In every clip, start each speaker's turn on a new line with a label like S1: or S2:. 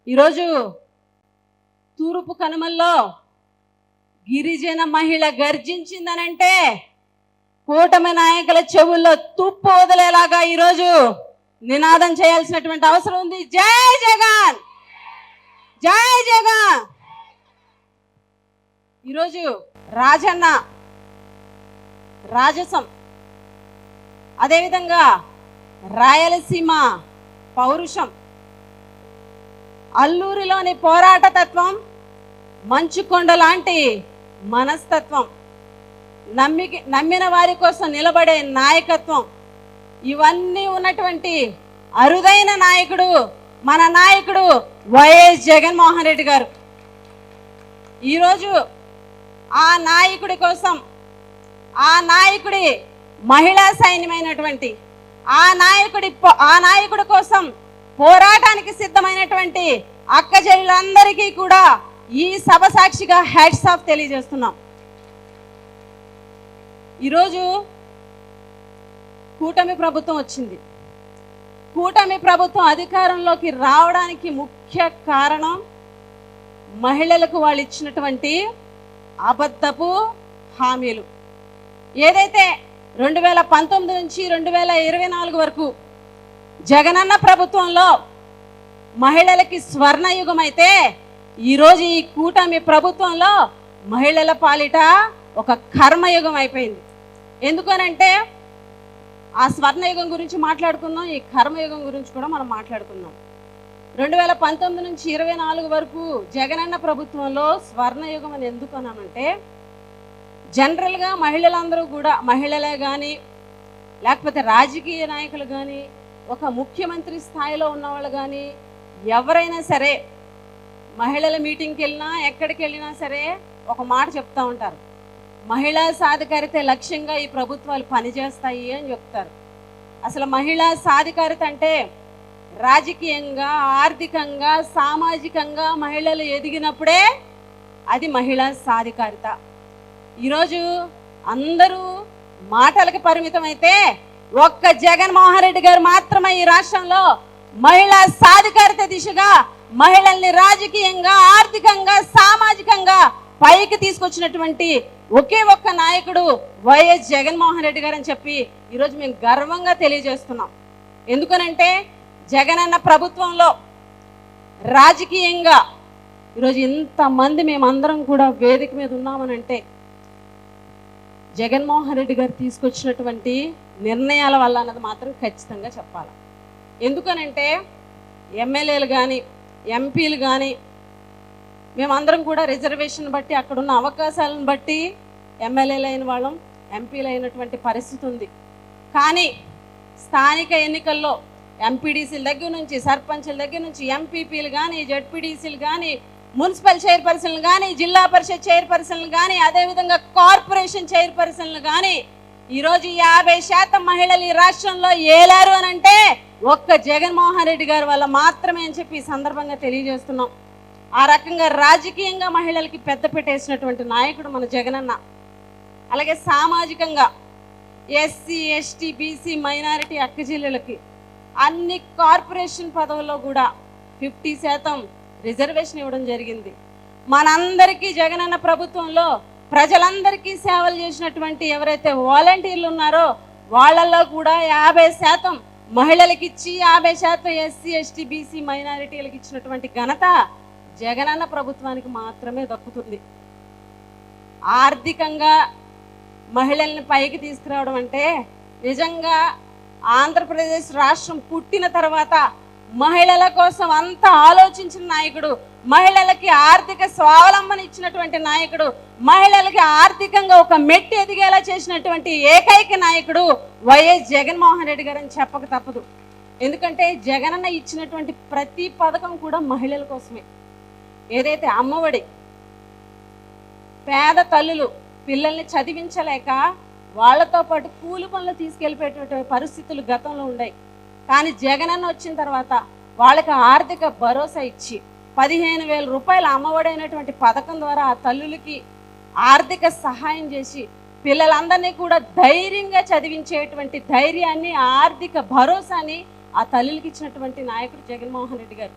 S1: ఈరోజు తూర్పు కనుమల్లో గిరిజన మహిళ గర్జించిందనంటే కూటమి నాయకుల చెవుల్లో తుప్పు వదిలేలాగా ఈరోజు నినాదం చేయాల్సినటువంటి అవసరం ఉంది. జై జగన్, జై జగన్. ఈరోజు రాజన్న రాజసం, అదేవిధంగా రాయలసీమ పౌరుషం, అల్లూరిలోని పోరాట తత్వం, మంచుకొండ లాంటి మనస్తత్వం, నమ్మిన వారి కోసం నిలబడే నాయకత్వం, ఇవన్నీ ఉన్నటువంటి అరుదైన నాయకుడు మన నాయకుడు వైఎస్ జగన్మోహన్ రెడ్డి గారు. ఈరోజు ఆ నాయకుడి కోసం, ఆ నాయకుడి మహిళా సైన్యమైనటువంటి ఆ నాయకుడి కోసం పోరాటానికి సిద్ధమైనటువంటి అక్క చెల్లెలందరికీ కూడా ఈ సభ సాక్షిగా హ్యాట్స్ ఆఫ్ తెలియజేస్తున్నాం. ఈరోజు కూటమి ప్రభుత్వం వచ్చింది. కూటమి ప్రభుత్వం అధికారంలోకి రావడానికి ముఖ్య కారణం మహిళలకు వాళ్ళు ఇచ్చినటువంటి అబద్ధపు హామీలు. ఏదైతే 2019 నుంచి 2024 వరకు జగనన్న ప్రభుత్వంలో మహిళలకి స్వర్ణయుగం అయితే, ఈరోజు ఈ కూటమి ప్రభుత్వంలో మహిళల పాలిట ఒక కర్మయుగం అయిపోయింది. ఎందుకనంటే ఆ స్వర్ణయుగం గురించి మాట్లాడుకుందాం, ఈ కర్మయుగం గురించి కూడా మనం మాట్లాడుకుందాం. 2019 నుంచి 24 వరకు జగనన్న ప్రభుత్వంలో స్వర్ణయుగం అని ఎందుకు అన్నానంటే, జనరల్గా మహిళలందరూ కూడా, మహిళలే కానీ లేకపోతే రాజకీయ నాయకులు కానీ, ఒక ముఖ్యమంత్రి స్థాయిలో ఉన్నవాళ్ళు కానీ, ఎవరైనా సరే మహిళల మీటింగ్కి వెళ్ళినా ఎక్కడికి వెళ్ళినా సరే ఒక మాట చెప్తూ ఉంటారు, మహిళా సాధికారిత లక్ష్యంగా ఈ ప్రభుత్వాలు పనిచేస్తాయి అని చెప్తారు. అసలు మహిళా సాధికారిత అంటే రాజకీయంగా, ఆర్థికంగా, సామాజికంగా మహిళలు ఎదిగినప్పుడే అది మహిళా సాధికారిత. ఈరోజు అందరూ మాటలకు పరిమితం అయితే, ఒక్క జగన్మోహన్ రెడ్డి గారు మాత్రమే ఈ రాష్ట్రంలో మహిళా సాధికారిత దిశగా మహిళల్ని రాజకీయంగా, ఆర్థికంగా, సామాజికంగా పైకి తీసుకొచ్చినటువంటి ఒకే ఒక్క నాయకుడు వైఎస్ జగన్మోహన్ రెడ్డి గారు అని చెప్పి ఈరోజు మేము గర్వంగా తెలియజేస్తున్నాం. ఎందుకనంటే జగనన్న ప్రభుత్వంలో రాజకీయంగా ఈరోజు ఇంతమంది మేమందరం కూడా వేదిక మీద ఉన్నామనంటే జగన్మోహన్ రెడ్డి గారు తీసుకొచ్చినటువంటి నిర్ణయాల వల్ల అన్నది మాత్రం ఖచ్చితంగా చెప్పాలి. ఎందుకనంటే ఎమ్మెల్యేలు కానీ, ఎంపీలు కానీ మేమందరం కూడా రిజర్వేషన్ బట్టి, అక్కడున్న అవకాశాలను బట్టి ఎమ్మెల్యేలు అయిన వాళ్ళం, ఎంపీలు అయినటువంటి పరిస్థితి ఉంది. కానీ స్థానిక ఎన్నికల్లో ఎంపీడీసీల దగ్గర నుంచి, సర్పంచుల దగ్గర నుంచి, ఎంపీపీలు కానీ, జడ్పీడీసీలు కానీ, మున్సిపల్ చైర్పర్సన్లు కానీ, జిల్లా పరిషత్ చైర్పర్సన్లు కానీ, అదేవిధంగా కార్పొరేషన్ చైర్పర్సన్లు కానీ ఈరోజు 50% మహిళలు ఈ రాష్ట్రంలో ఏలారు అని అంటే ఒక్క జగన్మోహన్ రెడ్డి గారి వల్ల మాత్రమే అని చెప్పి ఈ సందర్భంగా తెలియజేస్తున్నాం. ఆ రకంగా రాజకీయంగా మహిళలకి పెద్దపీట వేసినటువంటి నాయకుడు మన జగనన్న. అలాగే సామాజికంగా ఎస్సీ, ఎస్టీ, బీసీ, మైనారిటీ అక్కచెల్లెలకి అన్ని కార్పొరేషన్ పదవుల్లో కూడా 50% రిజర్వేషన్ ఇవ్వడం జరిగింది. మనందరికీ జగనన్న ప్రభుత్వంలో ప్రజలందరికీ సేవలు చేసినటువంటి ఎవరైతే వాలంటీర్లు ఉన్నారో వాళ్ళల్లో కూడా 50% మహిళలకు ఇచ్చి 50% ఎస్సీ, ఎస్టీ, బీసీ, మైనారిటీలకు ఇచ్చినటువంటి ఘనత జగనన్న ప్రభుత్వానికి మాత్రమే దక్కుతుంది. ఆర్థికంగా మహిళల్ని పైకి తీసుకురావడం అంటే నిజంగా ఆంధ్రప్రదేశ్ రాష్ట్రం పుట్టిన తర్వాత మహిళల కోసం అంతా ఆలోచించిన నాయకుడు, మహిళలకి ఆర్థిక స్వావలంబన ఇచ్చినటువంటి నాయకుడు, మహిళలకి ఆర్థికంగా ఒక మెట్టు ఎదిగేలా చేసినటువంటి ఏకైక నాయకుడు వైఎస్ జగన్మోహన్ రెడ్డి గారు అని చెప్పక తప్పదు. ఎందుకంటే జగనన్న ఇచ్చినటువంటి ప్రతి పథకం కూడా మహిళల కోసమే. ఏదైతే అమ్మఒడి, పేద తల్లులు పిల్లల్ని చదివించలేక వాళ్ళతో పాటు కూలి పనులు తీసుకెళ్ళిపోయేటువంటి పరిస్థితులు గతంలో ఉన్నాయి. కానీ జగనన్న వచ్చిన తర్వాత వాళ్ళకి ఆర్థిక భరోసా ఇచ్చి 15,000 రూపాయల అమ్మఒడైనటువంటి పథకం ద్వారా ఆ తల్లులకి ఆర్థిక సహాయం చేసి పిల్లలందరినీ కూడా ధైర్యంగా చదివించేటువంటి ధైర్యాన్ని, ఆర్థిక భరోసాని ఆ తల్లులకి ఇచ్చినటువంటి నాయకుడు జగన్మోహన్ రెడ్డి గారు.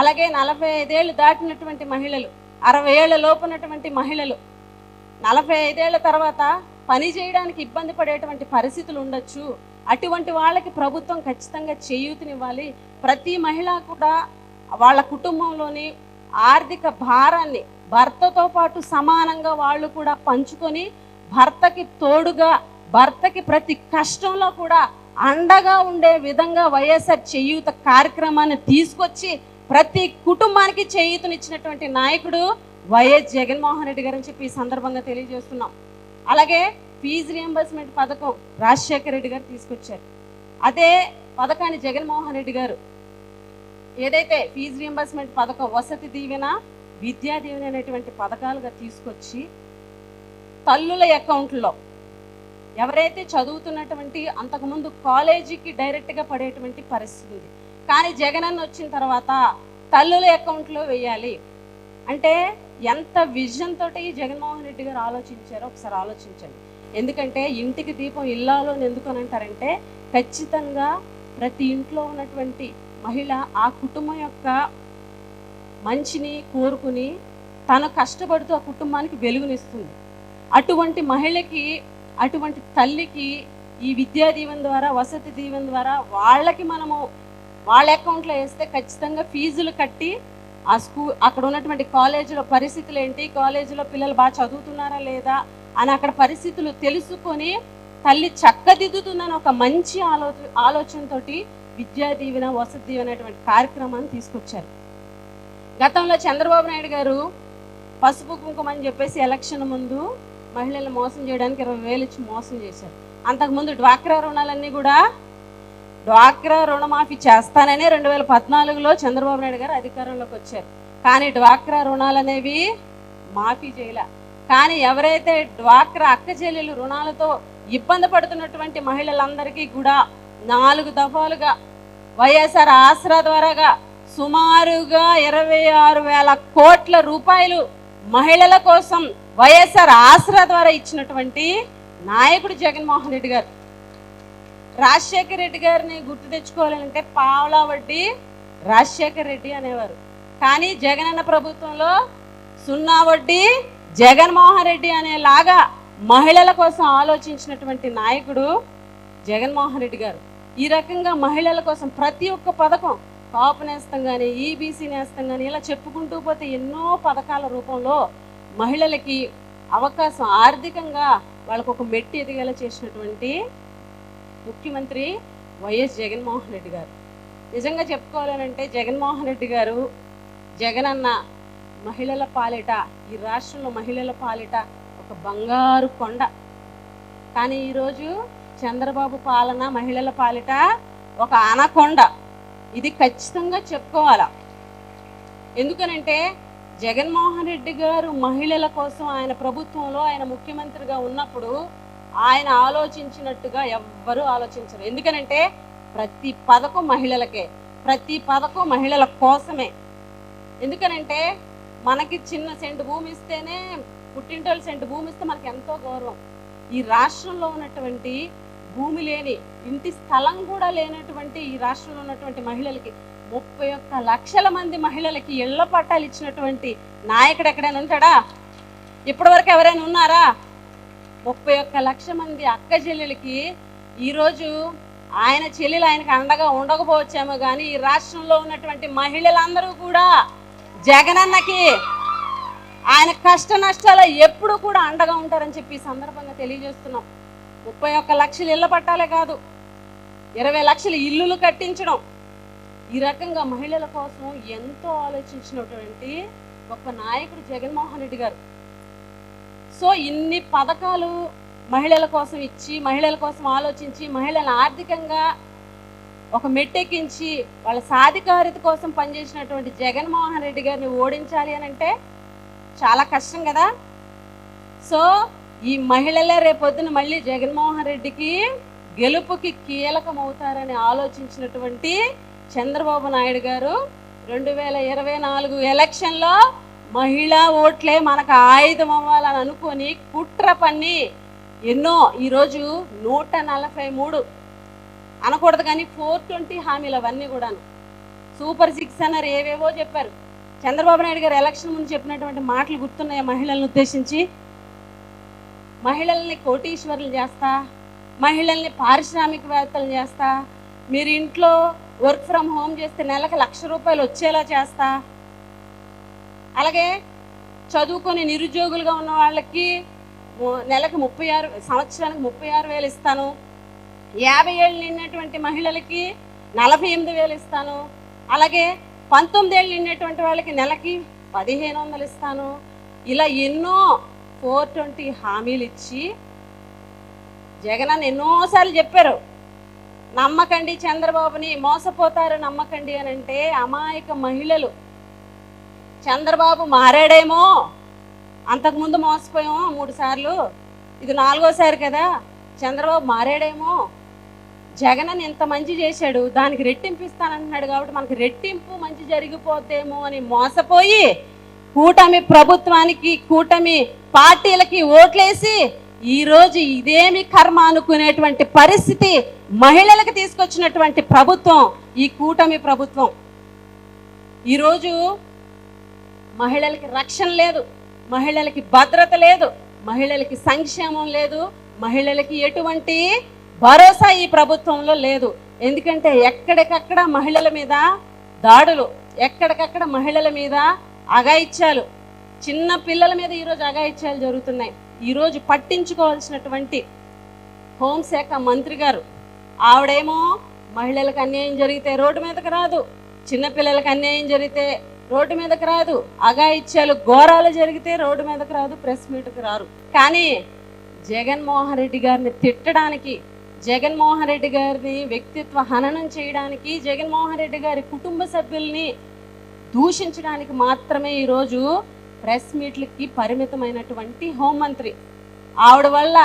S1: అలాగే 45 ఏళ్ళు దాటినటువంటి మహిళలు, 60 ఏళ్ల లోపు ఉన్నటువంటి మహిళలు 45 ఏళ్ల తర్వాత పని చేయడానికి ఇబ్బంది పడేటువంటి పరిస్థితులు ఉండొచ్చు. అటువంటి వాళ్ళకి ప్రభుత్వం ఖచ్చితంగా చేయూతనివ్వాలి. ప్రతి మహిళ కూడా వాళ్ళ కుటుంబంలోని ఆర్థిక భారాన్ని భర్తతో పాటు సమానంగా వాళ్ళు కూడా పంచుకొని భర్తకి తోడుగా, భర్తకి ప్రతి కష్టంలో కూడా అండగా ఉండే విధంగా వైఎస్ఆర్ చేయూత కార్యక్రమాన్ని తీసుకొచ్చి ప్రతి కుటుంబానికి చేయూతనిచ్చినటువంటి నాయకుడు వైఎస్ జగన్మోహన్ రెడ్డి గారు అని చెప్పి ఈ సందర్భంగా తెలియజేస్తున్నాం. అలాగే ఫీజు రియంబర్స్మెంట్ పథకం రాజశేఖర రెడ్డి గారు తీసుకొచ్చారు. అదే పథకాన్ని జగన్మోహన్ రెడ్డి గారు ఏదైతే ఫీజు రియంబర్స్మెంట్ పథకం, వసతి దీవెన, విద్యా దీవెన అనేటువంటి పథకాలుగా తీసుకొచ్చి తల్లుల అకౌంట్లో ఎవరైతే చదువుతున్నటువంటి అంతకుముందు కాలేజీకి డైరెక్ట్గా పడేటువంటి పరిస్థితి ఉంది, కానీ జగనన్న వచ్చిన తర్వాత తల్లుల అకౌంట్లో వేయాలి అంటే ఎంత విజన్ తోటి జగన్మోహన్ రెడ్డి గారు ఆలోచించారో ఒకసారి ఆలోచించండి. ఎందుకంటే ఇంటికి దీపం ఇల్లాలో ఎందుకు అని అంటారంటే ఖచ్చితంగా ప్రతి ఇంట్లో ఉన్నటువంటి మహిళ ఆ కుటుంబం యొక్క మంచిని కోరుకుని తను కష్టపడుతూ ఆ కుటుంబానికి వెలుగునిస్తుంది. అటువంటి మహిళకి, అటువంటి తల్లికి ఈ విద్యా దీవెన ద్వారా, వసతి దీవెన ద్వారా వాళ్ళకి మనము వాళ్ళ అకౌంట్లో వేస్తే ఖచ్చితంగా ఫీజులు కట్టి ఆ అక్కడ ఉన్నటువంటి కాలేజీలో పరిస్థితులు ఏంటి, కాలేజీలో పిల్లలు బాగా చదువుతున్నారా లేదా అని అక్కడ పరిస్థితులు తెలుసుకొని తల్లి చక్కదిద్దుతుందని ఒక మంచి ఆలోచనతో విద్యా దీవెన, వసతి దీవెన అనేటువంటి కార్యక్రమాన్ని తీసుకొచ్చారు. గతంలో చంద్రబాబు నాయుడు గారు పసుపు కుంకుమ అని చెప్పేసి ఎలక్షన్ ముందు మహిళలను మోసం చేయడానికి 20,000 ఇచ్చి మోసం చేశారు. అంతకుముందు డ్వాక్రా రుణాలన్నీ కూడా డ్వాక్రా రుణమాఫీ చేస్తాననే 2014లో చంద్రబాబు నాయుడు గారు అధికారంలోకి వచ్చారు. కానీ డ్వాక్రా రుణాలు అనేవి మాఫీ చేయలే. కానీ ఎవరైతే డ్వాక్రా అక్క చెల్లెలు రుణాలతో ఇబ్బంది పడుతున్నటువంటి మహిళలందరికీ కూడా 4 దఫాలుగా వైఎస్ఆర్ ఆసరా ద్వారాగా సుమారుగా 26,000 కోట్ల రూపాయలు మహిళల కోసం వైఎస్ఆర్ ఆసరా ద్వారా ఇచ్చినటువంటి నాయకుడు జగన్మోహన్ రెడ్డి గారు. రాజశేఖర రెడ్డి గారిని గుర్తు తెచ్చుకోవాలంటే పావలా వడ్డీ రాజశేఖర రెడ్డి అనేవారు. కానీ జగనన్న ప్రభుత్వంలో 0 వడ్డీ జగన్మోహన్ రెడ్డి అనేలాగా మహిళల కోసం ఆలోచించినటువంటి నాయకుడు జగన్మోహన్ రెడ్డి గారు. ఈ రకంగా మహిళల కోసం ప్రతి ఒక్క పథకం, కాపు నేస్తం కానీ, ఈబీసీ నేస్తం కానీ, ఇలా చెప్పుకుంటూ పోతే ఎన్నో పథకాల రూపంలో మహిళలకి అవకాశం, ఆర్థికంగా వాళ్ళకు ఒక మెట్టి ఎదిగేలా చేసినటువంటి ముఖ్యమంత్రి వైఎస్ జగన్మోహన్ రెడ్డి గారు. నిజంగా చెప్పుకోవాలంటే జగన్మోహన్ రెడ్డి గారు, జగనన్న మహిళల పాలిట, ఈ రాష్ట్రంలో మహిళల పాలిట ఒక బంగారు కొండ. కానీ ఈరోజు చంద్రబాబు పాలన మహిళల పాలిట ఒక అనకొండ. ఇది ఖచ్చితంగా చెప్పుకోవాలా. ఎందుకనంటే జగన్మోహన్ రెడ్డి గారు మహిళల కోసం ఆయన ప్రభుత్వంలో, ఆయన ముఖ్యమంత్రిగా ఉన్నప్పుడు ఆయన ఆలోచించినట్టుగా ఎవ్వరూ ఆలోచించరు. ఎందుకనంటే ప్రతి పథకం మహిళలకే, ప్రతి పథకం మహిళల కోసమే. ఎందుకనంటే మనకి చిన్న సెంటు భూమి ఇస్తేనే, పుట్టింటోళ్ళు సెంటు భూమి ఇస్తే మనకి ఎంతో గౌరవం. ఈ రాష్ట్రంలో ఉన్నటువంటి భూమి లేని, ఇంటి స్థలం కూడా లేనటువంటి ఈ రాష్ట్రంలో ఉన్నటువంటి మహిళలకి 31 లక్షల మంది మహిళలకి ఇళ్ల పట్టాలు ఇచ్చినటువంటి నాయకుడు ఎక్కడైనా ఉంటాడా? ఇప్పటివరకు ఎవరైనా ఉన్నారా? 31 లక్షల మంది అక్క చెల్లెలకి ఈరోజు ఆయన చెల్లెలు ఆయనకు అండగా ఉండకపోవచ్చేమో, కానీ ఈ రాష్ట్రంలో ఉన్నటువంటి మహిళలందరూ కూడా జగనన్నకి ఆయన కష్ట నష్టాలు ఎప్పుడు కూడా అండగా ఉంటారని చెప్పి ఈ సందర్భంగా తెలియజేస్తున్నాం. 31 లక్షలు ఇళ్ల పట్టాలే కాదు, 20 లక్షల ఇల్లులు కట్టించడం, ఈ రకంగా మహిళల కోసం ఎంతో ఆలోచించినటువంటి గొప్ప నాయకుడు జగన్మోహన్ రెడ్డి గారు. సో ఇన్ని పథకాలు మహిళల కోసం ఇచ్చి, మహిళల కోసం ఆలోచించి, మహిళలను ఆర్థికంగా ఒక మెట్టెక్కించి వాళ్ళ సాధికారిత కోసం పనిచేసినటువంటి జగన్మోహన్ రెడ్డి గారిని ఓడించాలి అని అంటే చాలా కష్టం కదా. సో ఈ మహిళలే రేపొద్దున మళ్ళీ జగన్మోహన్ రెడ్డికి గెలుపుకి కీలకం అవుతారని ఆలోచించినటువంటి చంద్రబాబు నాయుడు గారు 2024 ఎలక్షన్లో మహిళా ఓట్లే మనకు ఆయుధం అవ్వాలని అనుకొని కుట్ర పన్ని ఎన్నో, ఈరోజు 143 అనకూడదు కానీ 420 హామీలు అవన్నీ కూడాను. సూపర్ 6 అన్నారు, ఏవేవో చెప్పారు. చంద్రబాబు నాయుడు గారు ఎలక్షన్ ముందు చెప్పినటువంటి మాటలు గుర్తున్నాయి. మహిళలను ఉద్దేశించి, మహిళల్ని కోటీశ్వరులు చేస్తా, మహిళల్ని పారిశ్రామికవేత్తలు చేస్తా, మీరు ఇంట్లో వర్క్ ఫ్రమ్ హోమ్ చేస్తే నెలకు 1,00,000 రూపాయలు వచ్చేలా చేస్తా, అలాగే చదువుకొని నిరుద్యోగులుగా ఉన్న వాళ్ళకి నెలకు 36, సంవత్సరానికి 36,000 ఇస్తాను, 50 ఏళ్ళు నిన్నటువంటి మహిళలకి 48,000 ఇస్తాను, అలాగే 19 ఏళ్ళు నిన్నటువంటి వాళ్ళకి నెలకి 1,500 ఇస్తాను. ఇలా ఎన్నో 420 హామీలు ఇచ్చి జగన్ ఎన్నోసార్లు చెప్పారు, నమ్మకండి చంద్రబాబుని, మోసపోతారు నమ్మకండి అని. అంటే అమాయక మహిళలు చంద్రబాబు మారాడేమో, అంతకుముందు మోసపోయామో 3 సార్లు, ఇది 4వసారి కదా, చంద్రబాబు మారాడేమో, జగన్ ఎంత మంచి చేశాడు దానికి రెట్టింపు ఇస్తానంటున్నాడు కాబట్టి మనకి రెట్టింపు మంచి జరిగిపోద్దేమో అని మోసపోయి కూటమి ప్రభుత్వానికి, కూటమి పార్టీలకి ఓట్లేసి ఈరోజు ఇదేమి కర్మ అనుకునేటువంటి పరిస్థితి మహిళలకు తీసుకొచ్చినటువంటి ప్రభుత్వం ఈ కూటమి ప్రభుత్వం. ఈరోజు మహిళలకి రక్షణ లేదు, మహిళలకి భద్రత లేదు, మహిళలకి సంక్షేమం లేదు, మహిళలకి ఎటువంటి భరోసా ఈ ప్రభుత్వంలో లేదు. ఎందుకంటే ఎక్కడికక్కడ మహిళల మీద దాడులు, ఎక్కడికక్కడ మహిళల మీద అఘాయిత్యాలు, చిన్న పిల్లల మీద ఈరోజు అఘాయిత్యాలు జరుగుతున్నాయి. ఈరోజు పట్టించుకోవాల్సినటువంటి హోంశాఖ మంత్రి గారు, ఆవిడేమో మహిళలకు అన్యాయం జరిగితే రోడ్డు మీదకి రాదు, చిన్నపిల్లలకు అన్యాయం జరిగితే రోడ్డు మీదకి రాదు, అఘాయిత్యాలు ఘోరాలు జరిగితే రోడ్డు మీదకి రాదు, ప్రెస్ మీట్కి రారు. కానీ జగన్మోహన్ రెడ్డి గారిని తిట్టడానికి, జగన్మోహన్ రెడ్డి గారిని వ్యక్తిత్వ హననం చేయడానికి, జగన్మోహన్ రెడ్డి గారి కుటుంబ సభ్యుల్ని దూషించడానికి మాత్రమే ఈరోజు ప్రెస్ మీట్లకి పరిమితమైనటువంటి హోంమంత్రి. ఆవిడ వల్ల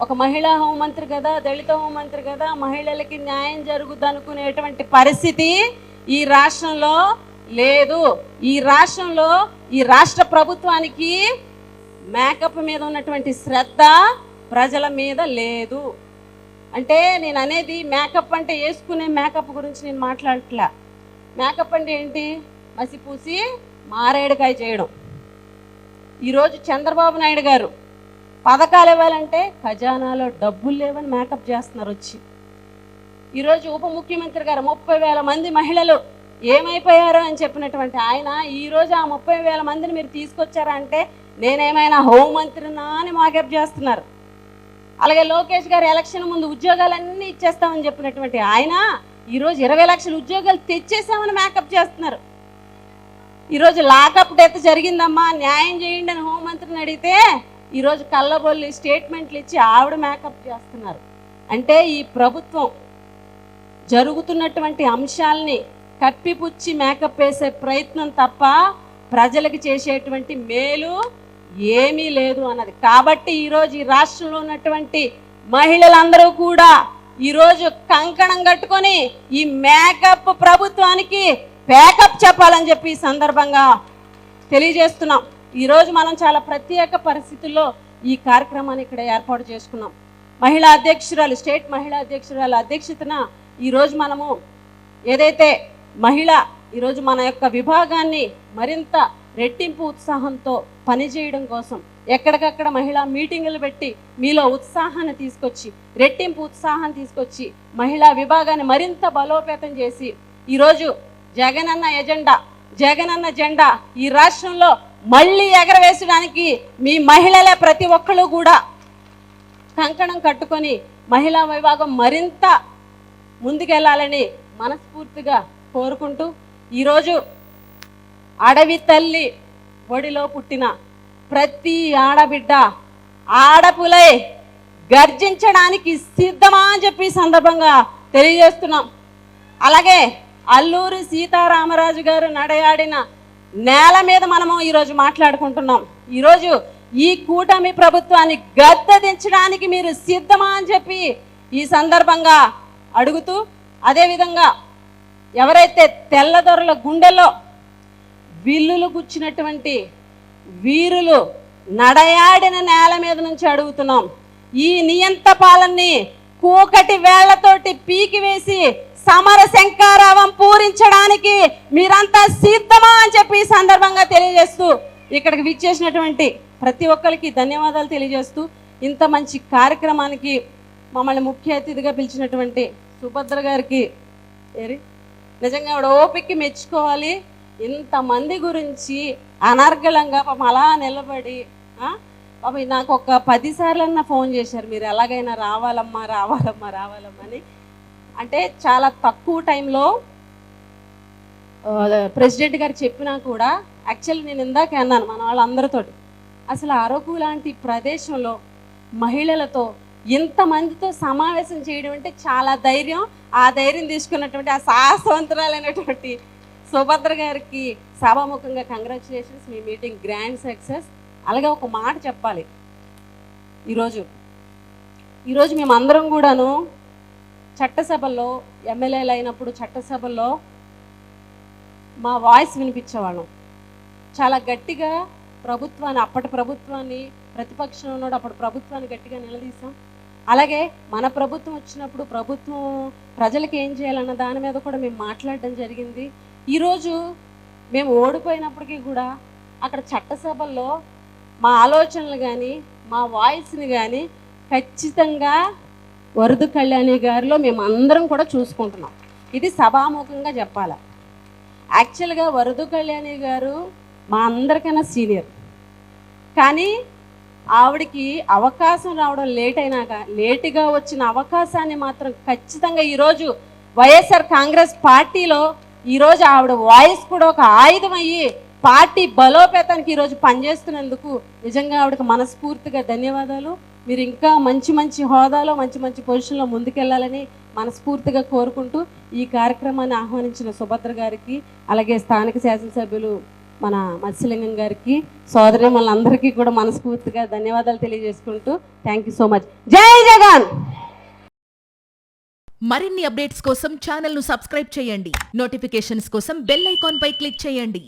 S1: ఒక మహిళా హోంమంత్రి కదా, దళిత హోంమంత్రి కదా, మహిళలకి న్యాయం జరుగుద్ది అనుకునేటువంటి పరిస్థితి ఈ రాష్ట్రంలో లేదు. ఈ రాష్ట్రంలో ఈ రాష్ట్ర ప్రభుత్వానికి మేకప్ మీద ఉన్నటువంటి శ్రద్ధ ప్రజల మీద లేదు. అంటే నేను అనేది మేకప్ అంటే వేసుకునే మేకప్ గురించి నేను మాట్లాడట్లా. మేకప్ అంటే ఏంటి? మసిపూసి మారేడుకాయ చేయడం. ఈరోజు చంద్రబాబు నాయుడు గారు పథకాలు ఇవ్వాలంటే ఖజానాలో డబ్బులు లేవని మేకప్ చేస్తున్నారు వచ్చి. ఈరోజు ఉప ముఖ్యమంత్రి గారు 30,000 మంది మహిళలు ఏమైపోయారో అని చెప్పినటువంటి ఆయన ఈరోజు ఆ 30,000 మందిని మీరు తీసుకొచ్చారా అంటే నేనేమైనా హోంమంత్రినా అని మేకప్ చేస్తున్నారు. అలాగే లోకేష్ గారు ఎలక్షన్ ముందు ఉద్యోగాలన్నీ ఇచ్చేస్తామని చెప్పినటువంటి ఆయన ఈరోజు 20 లక్షల ఉద్యోగాలు తెచ్చేసామని మేకప్ చేస్తున్నారు. ఈరోజు లాకప్ డెత్ జరిగిందమ్మా న్యాయం చేయండి అని హోంమంత్రిని అడిగితే ఈరోజు కళ్ళబొల్లి స్టేట్మెంట్లు ఇచ్చి ఆవిడ మేకప్ చేస్తున్నారు. అంటే ఈ ప్రభుత్వం జరుగుతున్నటువంటి అంశాలని కప్పిపుచ్చి మేకప్ వేసే ప్రయత్నం తప్ప ప్రజలకు చేసేటువంటి మేలు ఏమీ లేదు అన్నది. కాబట్టి ఈరోజు ఈ రాష్ట్రంలో ఉన్నటువంటి మహిళలందరూ కూడా ఈరోజు కంకణం కట్టుకొని ఈ మేకప్ ప్రభుత్వానికి ప్యాకప్ చెప్పాలని చెప్పి ఈ సందర్భంగా తెలియజేస్తున్నాం. ఈరోజు మనం చాలా ప్రత్యేక పరిస్థితుల్లో ఈ కార్యక్రమాన్ని ఇక్కడ ఏర్పాటు చేసుకున్నాం. మహిళా అధ్యక్షురాలు, స్టేట్ మహిళా అధ్యక్షురాలు అధ్యక్షతన ఈరోజు మనము ఏదైతే ఈరోజు మన యొక్క విభాగాన్ని మరింత రెట్టింపు ఉత్సాహంతో పనిచేయడం కోసం ఎక్కడికక్కడ మహిళా మీటింగులు పెట్టి మీలో ఉత్సాహాన్ని తీసుకొచ్చి, రెట్టింపు ఉత్సాహాన్ని తీసుకొచ్చి మహిళా విభాగాన్ని మరింత బలోపేతం చేసి ఈరోజు జగనన్న ఎజెండా, జగనన్న జెండా ఈ రాష్ట్రంలో మళ్ళీ ఎగరవేసడానికి మీ మహిళలే ప్రతి ఒక్కరు కూడా కంకణం కట్టుకొని మహిళా విభాగం మరింత ముందుకెళ్ళాలని మనస్ఫూర్తిగా కోరుకుంటూ ఈరోజు అడవి తల్లి ఒడిలో పుట్టిన ప్రతి ఆడబిడ్డ ఆడపులై గర్జించడానికి సిద్ధమా అని చెప్పి సందర్భంగా తెలియజేస్తున్నాం. అలాగే అల్లూరి సీతారామరాజు గారు నడయాడిన నేల మీద మనము ఈరోజు మాట్లాడుకుంటున్నాం. ఈరోజు ఈ కూటమి ప్రభుత్వాన్ని గద్దెదించడానికి మీరు సిద్ధమా అని చెప్పి ఈ సందర్భంగా అడుగుతూ, అదేవిధంగా ఎవరైతే తెల్లదొరల గుండెల్లో విల్లులు గుచ్చినటువంటి వీరులు నడయాడిన నేల మీద నుంచి అడుగుతున్నాం. ఈ నియంత పాలనని కూకటి వేళ్లతోటి పీకి వేసి సమర శంకారావం పూరించడానికి మీరంతా సిద్ధమా అని చెప్పి ఈ సందర్భంగా తెలియజేస్తూ ఇక్కడికి విచ్చేసినటువంటి ప్రతి ఒక్కరికి ధన్యవాదాలు తెలియజేస్తూ ఇంత మంచి కార్యక్రమానికి మమ్మల్ని ముఖ్య అతిథిగా పిలిచినటువంటి సుభద్ర గారికి నిజంగా ఆవిడ ఓపికకి మెచ్చుకోవాలి. ఇంతమంది గురించి అనర్గళంగా పాపం అలా నిలబడి పాపం నాకు ఒక 10 సార్లన్నా ఫోన్ చేశారు, మీరు ఎలాగైనా రావాలమ్మా రావాలమ్మా రావాలమ్మా అని. అంటే చాలా తక్కువ టైంలో ప్రెసిడెంట్ గారు చెప్పినా కూడా యాక్చువల్లీ నేను ఇందాక అన్నాను మన వాళ్ళందరితో, అసలు అరకు లాంటి ప్రదేశంలో మహిళలతో ఇంతమందితో సమావేశం చేయడం అంటే చాలా ధైర్యం. ఆ ధైర్యం తీసుకున్నటువంటి ఆ సాహసవంతురాలైనటువంటి సుభద్ర గారికి సభాముఖంగా కంగ్రాచులేషన్స్. మీ మీటింగ్ గ్రాండ్ సక్సెస్. అలాగే ఒక మాట చెప్పాలి, ఈరోజు మేమందరం కూడాను చట్టసభల్లో ఎమ్మెల్యేలు అయినప్పుడు చట్టసభల్లో మా వాయిస్ వినిపించేవాళ్ళం. చాలా గట్టిగా ప్రభుత్వాన్ని, అప్పటి ప్రభుత్వాన్ని, ప్రతిపక్షంలో ఉన్నాడు అప్పుడు ప్రభుత్వాన్ని గట్టిగా నిలదీశాం. అలాగే మన ప్రభుత్వం వచ్చినప్పుడు ప్రభుత్వం ప్రజలకు ఏం చేయాలన్న దాని మీద కూడా మేము మాట్లాడడం జరిగింది. ఈరోజు మేము ఓడిపోయినప్పటికీ కూడా అక్కడ చట్టసభల్లో మా ఆలోచనలు కానీ మా వాయిస్ని కానీ ఖచ్చితంగా వరద కళ్యాణి గారిలో మేము అందరం కూడా చూసుకుంటున్నాం. ఇది సభాముఖంగా చెప్పాలి. యాక్చువల్గా వరద కళ్యాణి గారు మా అందరికైనా సీనియర్, కానీ ఆవిడికి అవకాశం రావడం లేటుగా వచ్చిన అవకాశాన్ని మాత్రం ఖచ్చితంగా ఈరోజు వైఎస్ఆర్ కాంగ్రెస్ పార్టీలో ఈరోజు ఆవిడ వాయిస్ కూడా ఒక ఆయుధం అయ్యి పార్టీ బలోపేతానికి ఈరోజు పనిచేస్తున్నందుకు నిజంగా ఆవిడకి మనస్ఫూర్తిగా ధన్యవాదాలు. మీరు ఇంకా మంచి మంచి హోదాలో మంచి మంచి పొజిషన్లో ముందుకెళ్లాలని మనస్ఫూర్తిగా కోరుకుంటూ ఈ కార్యక్రమాన్ని ఆహ్వానించిన సుభద్ర గారికి, అలాగే స్థానిక శాసనసభ్యులు మన మత్స్యలింగం గారికి, సోదరి మనందరికీ కూడా మనస్ఫూర్తిగా ధన్యవాదాలు తెలియజేసుకుంటూ థ్యాంక్ యూ సో మచ్. జై జగన్.
S2: మరిన్ని అప్డేట్స్ కోసం ఛానల్ ను సబ్స్క్రైబ్ చేయండి. నోటిఫికేషన్స్ కోసం బెల్ ఐకాన్ పై క్లిక్ చేయండి.